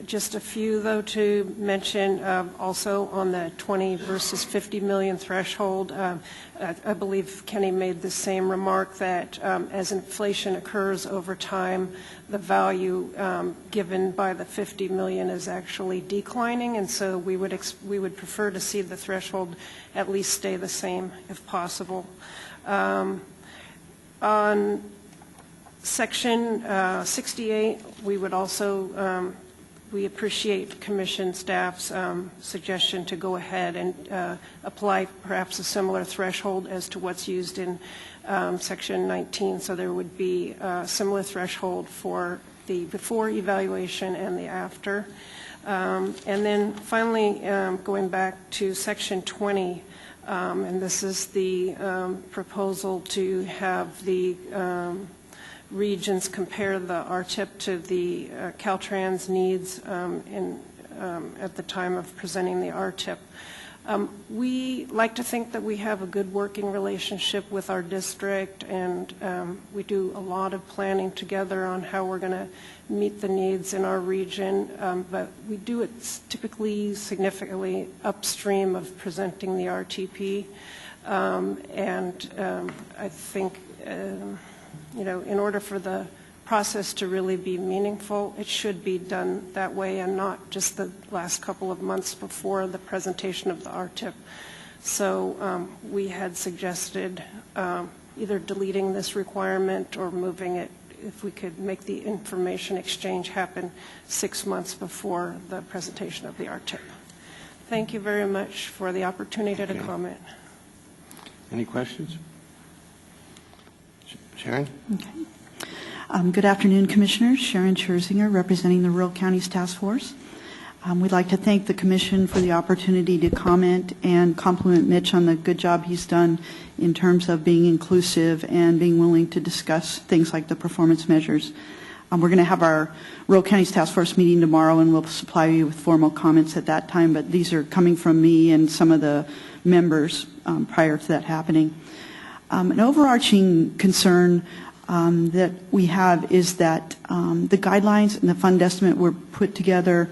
Just a few, though, to mention also on the 20 versus 50 million threshold. I believe Kenny made the same remark that as inflation occurs over time, the value given by the 50 million is actually declining, and so we would prefer to see the threshold at least stay the same if possible. On Section 68, we would also we appreciate Commission staff's suggestion to go ahead and apply perhaps a similar threshold as to what's used in Section 19. So there would be a similar threshold for the before evaluation and the after. And then finally, going back to Section 20, and this is the proposal to have the regions compare the RTIP to the Caltrans needs at the time of presenting the RTIP. We like to think that we have a good working relationship with our district, and we do a lot of planning together on how we're going to meet the needs in our region, but we do it typically significantly upstream of presenting the RTP, and I think you know, in order for the process to really be meaningful, it should be done that way and not just the last couple of months before the presentation of the RTIP. So we had suggested either deleting this requirement or moving it, if we could make the information exchange happen 6 months before the presentation of the RTIP. Thank you very much for the opportunity to comment. Any questions? Sharon? Okay. Good afternoon, Commissioners. Sharon Scherzinger, representing the Rural Counties Task Force. We'd like to thank the Commission for the opportunity to comment and compliment Mitch on the good job he's done in terms of being inclusive and being willing to discuss things like the performance measures. We're going to have our Rural Counties Task Force meeting tomorrow, and we'll supply you with formal comments at that time, but these are coming from me and some of the members prior to that happening. An overarching concern that we have is that the guidelines and the fund estimate were put together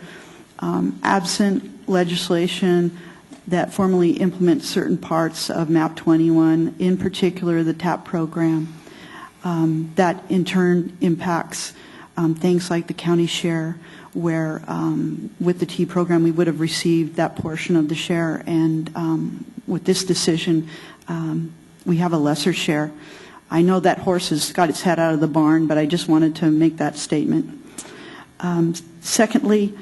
absent legislation that formally implements certain parts of MAP 21, in particular the TAP program. That in turn impacts things like the county share, where with the T program we would have received that portion of the share, and with this decision we have a lesser share. I know that horse has got its head out of the barn, but I just wanted to make that statement. Secondly,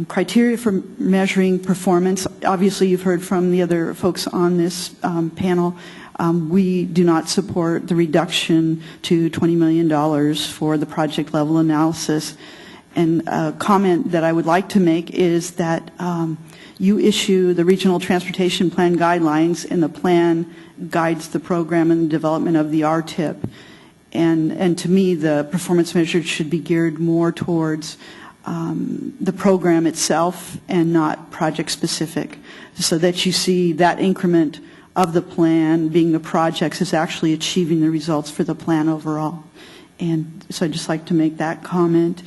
criteria for measuring performance. Obviously, you've heard from the other folks on this panel. We do not support the reduction to $20 million for the project level analysis. And a comment that I would like to make is that you issue the Regional Transportation Plan guidelines, and the plan guides the program and the development of the RTIP. And to me, the performance measures should be geared more towards the program itself and not project specific, so that you see that increment of the plan being the projects is actually achieving the results for the plan overall. And so I'd just like to make that comment.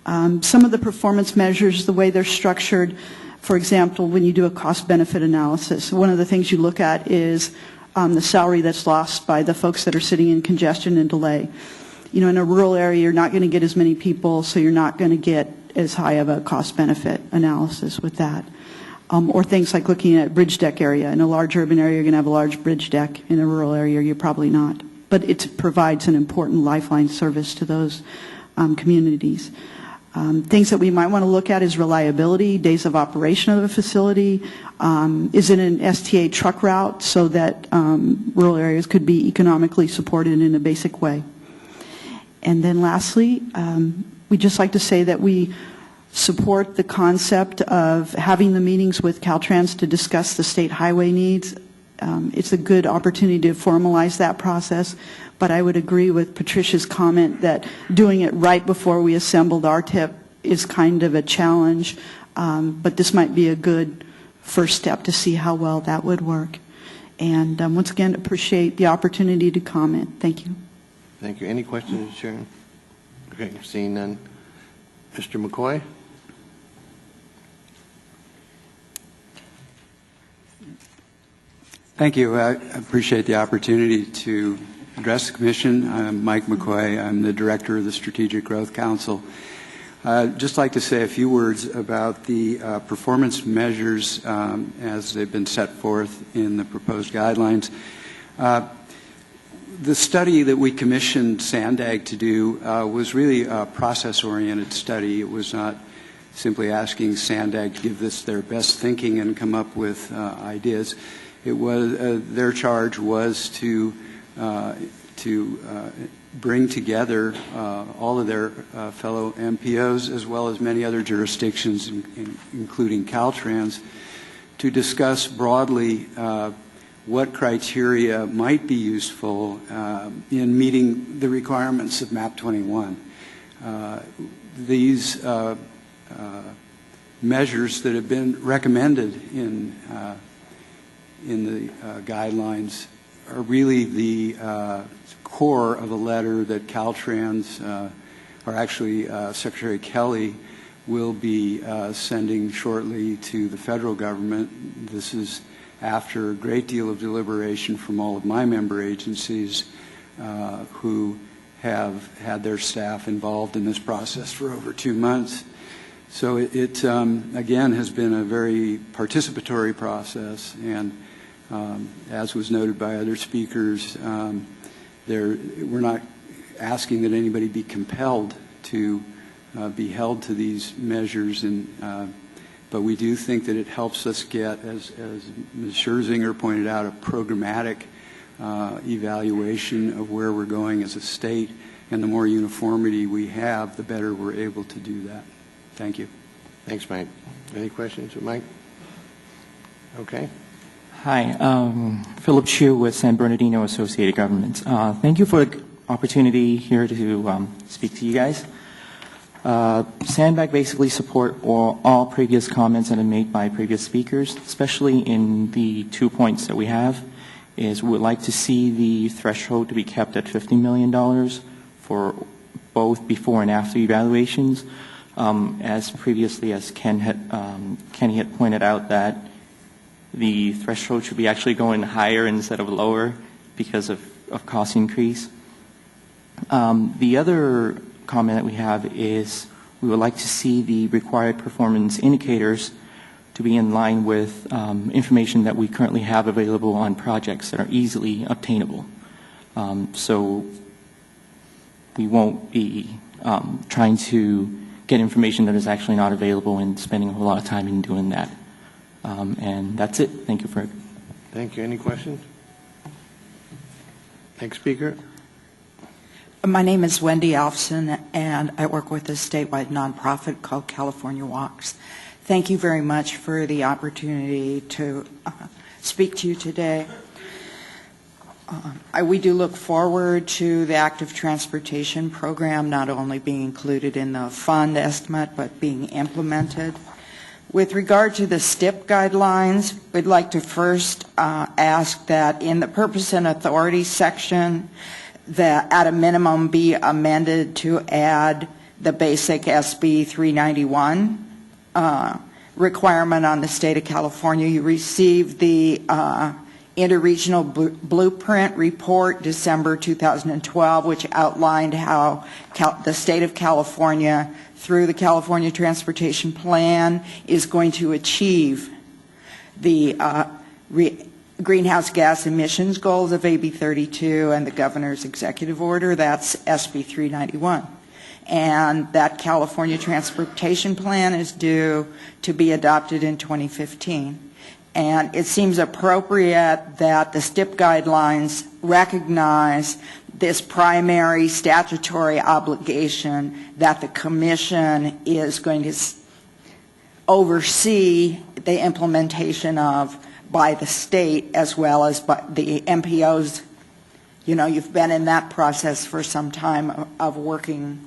Some of the performance measures, the way they're structured, for example, when you do a cost-benefit analysis, one of the things you look at is the salary that's lost by the folks that are sitting in congestion and delay. You know, in a rural area, you're not going to get as many people, so you're not going to get as high of a cost-benefit analysis with that. or things like looking at bridge deck area. In a large urban area, you're going to have a large bridge deck. In a rural area, you're probably not. But it provides an important lifeline service to those communities. Things that we might want to look at is reliability, days of operation of the facility. Is it an STA truck route so that rural areas could be economically supported in a basic way? And then lastly, we'd just like to say that we support the concept of having the meetings with Caltrans to discuss the state highway needs. It's a good opportunity to formalize that process, but I would agree with Patricia's comment that doing it right before we assembled RTIP is kind of a challenge, but this might be a good first step to see how well that would work. And once again, appreciate the opportunity to comment. Thank you. Thank you. Any questions, Sharon? Okay, seeing none. Mr. McCoy? Thank you. I appreciate the opportunity to address the Commission. I'm Mike McCoy. I'm the Director of the Strategic Growth Council. I'd just like to say a few words about the performance measures as they've been set forth in the proposed guidelines. The study that we commissioned SANDAG to do was really a process-oriented study. It was not simply asking SANDAG to give this their best thinking and come up with ideas. It was their charge was to bring together all of their fellow MPOs as well as many other jurisdictions, including Caltrans, to discuss broadly what criteria might be useful in meeting the requirements of MAP 21. These measures that have been recommended in the guidelines are really the core of a letter that Caltrans, or actually Secretary Kelly, will be sending shortly to the federal government. This is after a great deal of deliberation from all of my member agencies who have had their staff involved in this process for over 2 months. So it again, has been a very participatory process, and as was noted by other speakers, we're not asking that anybody be compelled to be held to these measures, but we do think that it helps us get, as Ms. Scherzinger pointed out, a programmatic evaluation of where we're going as a state, and the more uniformity we have, the better we're able to do that. Thank you. Thanks, Mike. Any questions for Mike? Okay. Hi, Philip Chu with San Bernardino Associated Governments. Thank you for the opportunity here to speak to you guys. SANDAG basically support all previous comments that have been made by previous speakers, especially in the 2 points that we have, is we would like to see the threshold to be kept at $50 million for both before and after evaluations. As previously as Kenny had pointed out, that the threshold should be actually going higher instead of lower because of cost increase. The other comment that we have is we would like to see the required performance indicators to be in line with information that we currently have available on projects that are easily obtainable. So we won't be trying to get information that is actually not available and spending a whole lot of time in doing that. And that's it. Thank you for it. Thank you. Any questions? Next speaker. My name is Wendy Alfson, and I work with a statewide nonprofit called California Walks. Thank you very much for the opportunity to speak to you today. We do look forward to the active transportation program not only being included in the fund estimate, but being implemented. With regard to the STIP guidelines, we'd like to first ask that in the purpose and authority section, that at a minimum be amended to add the basic SB 391 requirement on the state of California. You received the interregional blueprint report December 2012, which outlined how the state of California, through the California Transportation Plan, is going to achieve the greenhouse gas emissions goals of AB 32 and the governor's executive order. That's SB 391. And that California Transportation Plan is due to be adopted in 2015. And it seems appropriate that the STIP guidelines recognize this primary statutory obligation that the Commission is going to oversee the implementation of by the state as well as by the MPOs. You know, you've been in that process for some time of working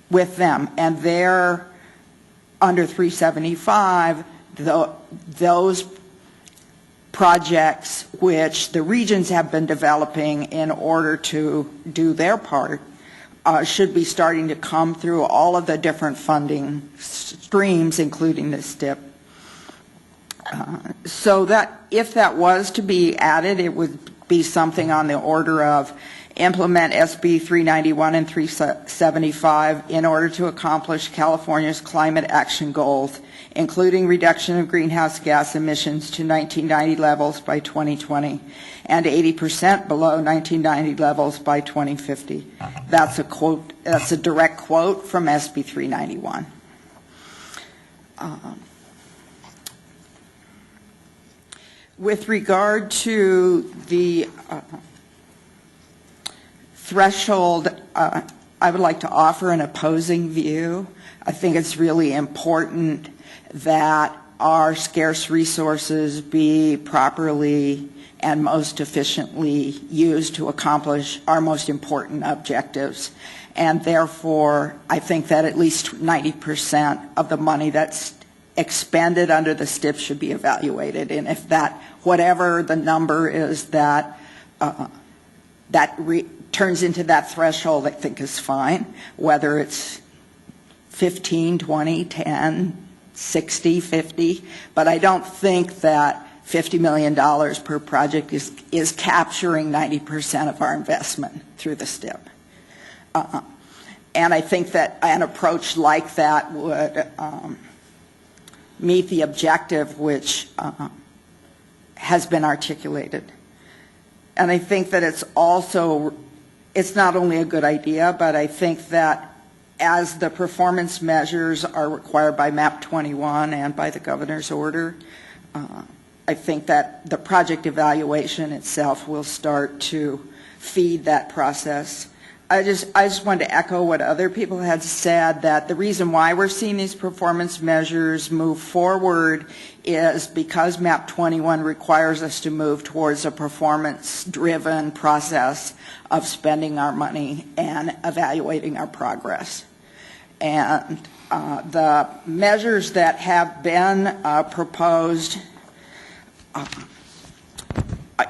with them. And they're under 375, those projects which the regions have been developing in order to do their part should be starting to come through all of the different funding streams, including the STIP. So that if that was to be added, it would be something on the order of implement SB 391 and 375 in order to accomplish California's climate action goals, including reduction of greenhouse gas emissions to 1990 levels by 2020 and 80% below 1990 levels by 2050. That's a quote. That's a direct quote from SB 391. With regard to the threshold, I would like to offer an opposing view. I think it's really important that our scarce resources be properly and most efficiently used to accomplish our most important objectives. And therefore, I think that at least 90% of the money that's expended under the STIP should be evaluated. And if that, whatever the number is that turns into that threshold, I think is fine, whether it's 15, 20, 10, 60, 50. But I don't think that $50 million per project is capturing 90% of our investment through the STIP. And I think that an approach like that would meet the objective which has been articulated. And I think that it's also, it's not only a good idea, but I think that as the performance measures are required by MAP 21 and by the governor's order, I think that the project evaluation itself will start to feed that process. I just wanted to echo what other people had said, that the reason why we're seeing these performance measures move forward is because MAP 21 requires us to move towards a performance-driven process of spending our money and evaluating our progress. And the measures that have been proposed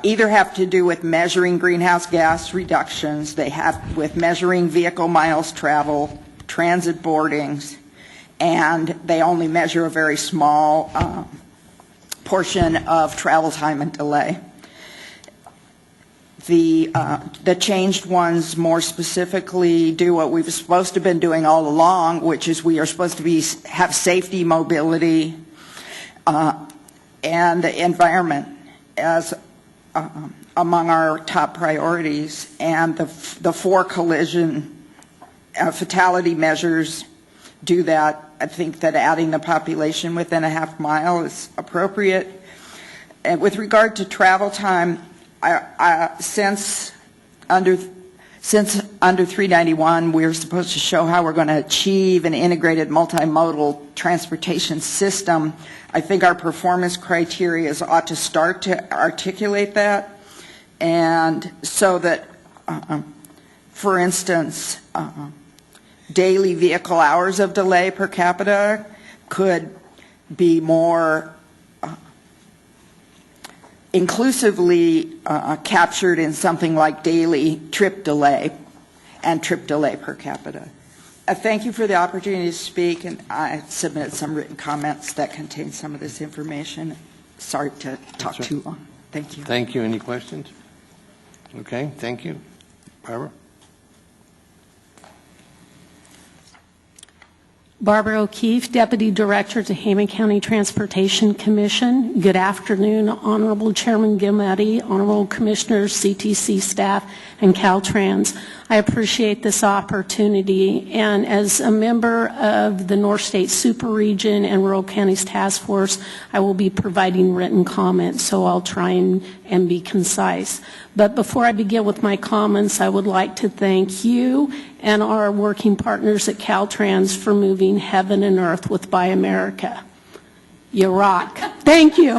either have to do with measuring greenhouse gas reductions, they have with measuring vehicle miles traveled, transit boardings, and they only measure a very small portion of travel time and delay. The changed ones more specifically do what we've supposed to have been doing all along, which is we are supposed to have safety, mobility, and the environment as among our top priorities, and the four collision fatality measures do that. I think that adding the population within a half mile is appropriate. And with regard to travel time, since under 391, we're supposed to show how we're going to achieve an integrated multimodal transportation system. I think our performance criteria ought to start to articulate that, and so that, for instance, daily vehicle hours of delay per capita could be more inclusively captured in something like daily trip delay and trip delay per capita. Thank you for the opportunity to speak, and I submitted some written comments that contain some of this information. Sorry to talk too long. Thank you. Thank you. Any questions? Okay, thank you. Barbara? Barbara O'Keefe, Deputy Director to Hayman County Transportation Commission. Good afternoon, Honorable Chairman Gilmetti, Honorable Commissioners, CTC staff, and Caltrans. I appreciate this opportunity, and as a member of the North State Super Region and Rural Counties Task Force, I will be providing written comments, so I'll try and be concise. But before I begin with my comments, I would like to thank you and our working partners at Caltrans for moving heaven and earth with Buy America. You rock. Thank you.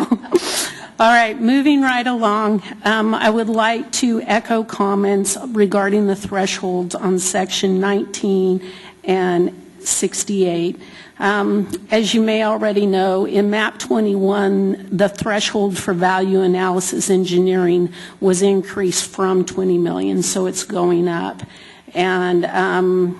All right, moving right along, I would like to echo comments regarding the thresholds on Section 19 and 68. As you may already know, in MAP 21, the threshold for value analysis engineering was increased from 20 million, so it's going up. And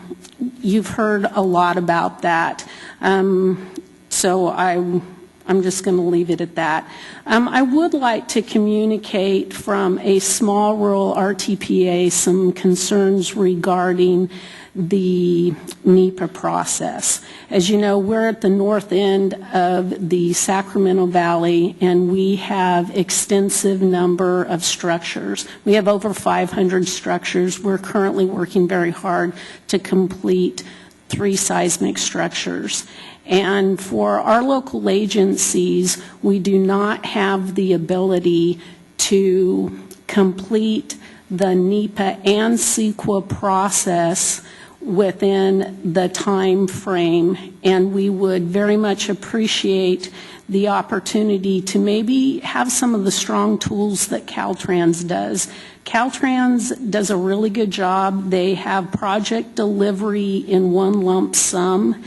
you've heard a lot about that. So I'm just going to leave it at that. I would like to communicate from a small rural RTPA some concerns regarding the NEPA process. As you know, we're at the north end of the Sacramento Valley, and we have extensive number of structures. We have over 500 structures. We're currently working very hard to complete 3 seismic structures. And for our local agencies, we do not have the ability to complete the NEPA and CEQA process within the time frame, and we would very much appreciate the opportunity to maybe have some of the strong tools that Caltrans does. Caltrans does a really good job. They have project delivery in one lump sum,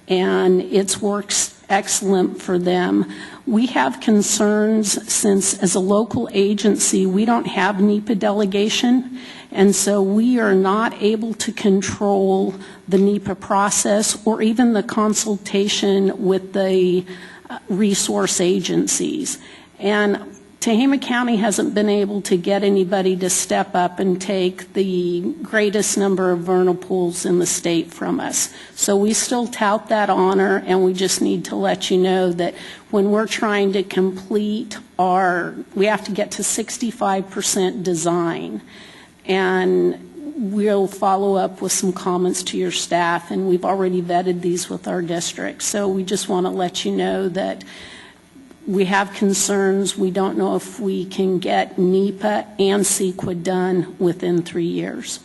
and it works excellent for them. We have concerns since as a local agency we don't have NEPA delegation, and so we are not able to control the NEPA process or even the consultation with the resource agencies. And Tehama County hasn't been able to get anybody to step up and take the greatest number of vernal pools in the state from us. So we still tout that honor, and we just need to let you know that when we're trying to complete we have to get to 65% design. And we'll follow up with some comments to your staff, and we've already vetted these with our district. So we just want to let you know that we have concerns. We don't know if we can get NEPA and CEQA done within 3 years.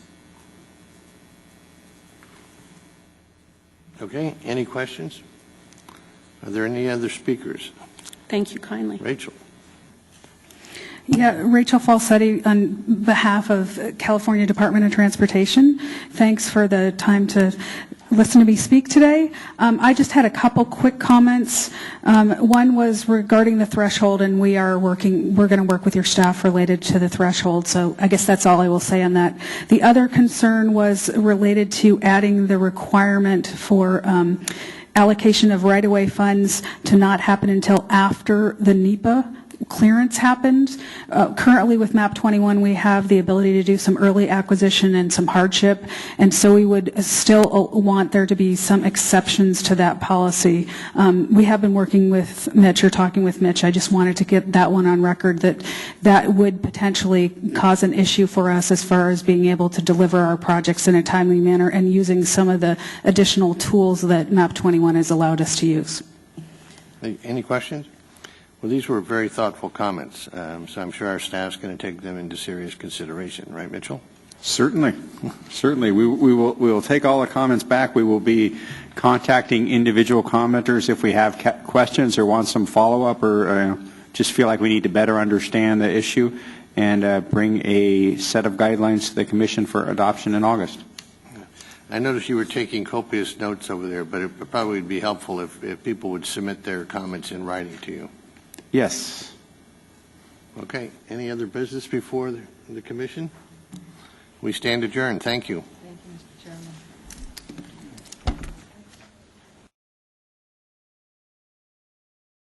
Okay, any questions? Are there any other speakers? Thank you kindly. Rachel. Yeah, Rachel Falsetti on behalf of California Department of Transportation. Thanks for the time to listen to me speak today. I just had a couple quick comments. One was regarding the threshold, and we're going to work with your staff related to the threshold, so I guess that's all I will say on that. The other concern was related to adding the requirement for allocation of right-of-way funds to not happen until after the NEPA clearance happened. Currently with MAP 21 we have the ability to do some early acquisition and some hardship, and so we would still want there to be some exceptions to that policy. We have been working with Mitch, or talking with Mitch. I just wanted to get that one on record, that would potentially cause an issue for us as far as being able to deliver our projects in a timely manner and using some of the additional tools that MAP 21 has allowed us to use. Any questions? Well, these were very thoughtful comments, so I'm sure our staff's going to take them into serious consideration. Right, Mitchell? Certainly. Certainly. We will take all the comments back. We will be contacting individual commenters if we have questions or want some follow-up, or just feel like we need to better understand the issue, and bring a set of guidelines to the Commission for adoption in August. I noticed you were taking copious notes over there, but it probably would be helpful if people would submit their comments in writing to you. Yes. Okay. Any other business before the Commission? We stand adjourned. Thank you.